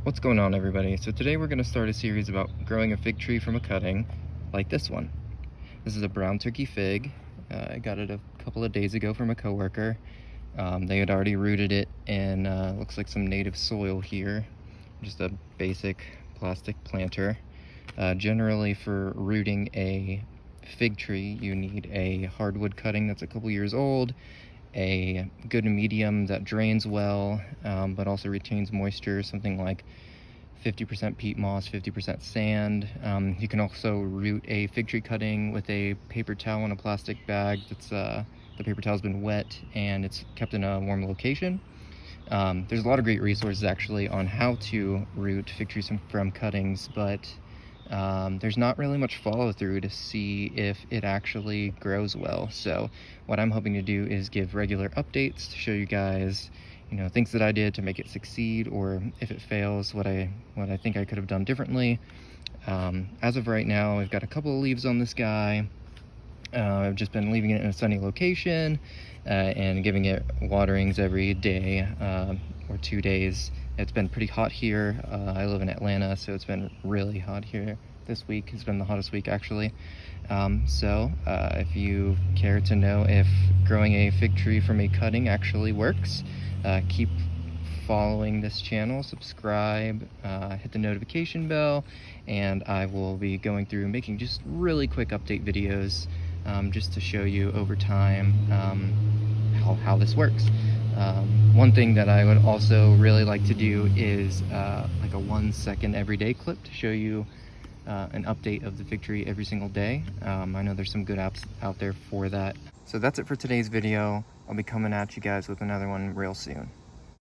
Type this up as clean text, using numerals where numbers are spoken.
What's going on, everybody? So today we're going to start a series about growing a fig tree from a cutting like this one. This is a brown turkey fig. I got it a couple of days ago from a coworker. They had already rooted it in looks like some native soil here, just a basic plastic planter. Generally for rooting a fig tree you need a hardwood cutting that's a couple years old, a good medium that drains well but also retains moisture, something like 50% peat moss, 50% sand. You can also root a fig tree cutting with a paper towel in a plastic bag that's the paper towel's been wet and it's kept in a warm location. There's a lot of great resources actually on how to root fig trees from cuttings, but there's not really much follow through to see if it actually grows well. So what I'm hoping to do is give regular updates to show you guys, things that I did to make it succeed, or if it fails, what I think I could have done differently. As of right now, I've got a couple of leaves on this guy. I've just been leaving it in a sunny location and giving it waterings every day or 2 days. It's been pretty hot here. I live in Atlanta, so it's been really hot here. This week has been the hottest week actually. So if you care to know if growing a fig tree from a cutting actually works, keep following this channel, subscribe, hit the notification bell, and I will be going through making just really quick update videos just to show you over time how this works. One thing that I would also really like to do is like a 1 second everyday clip to show you an update of the fig tree every single day. I know there's some good apps out there for that. So that's it for today's video. I'll be coming at you guys with another one real soon.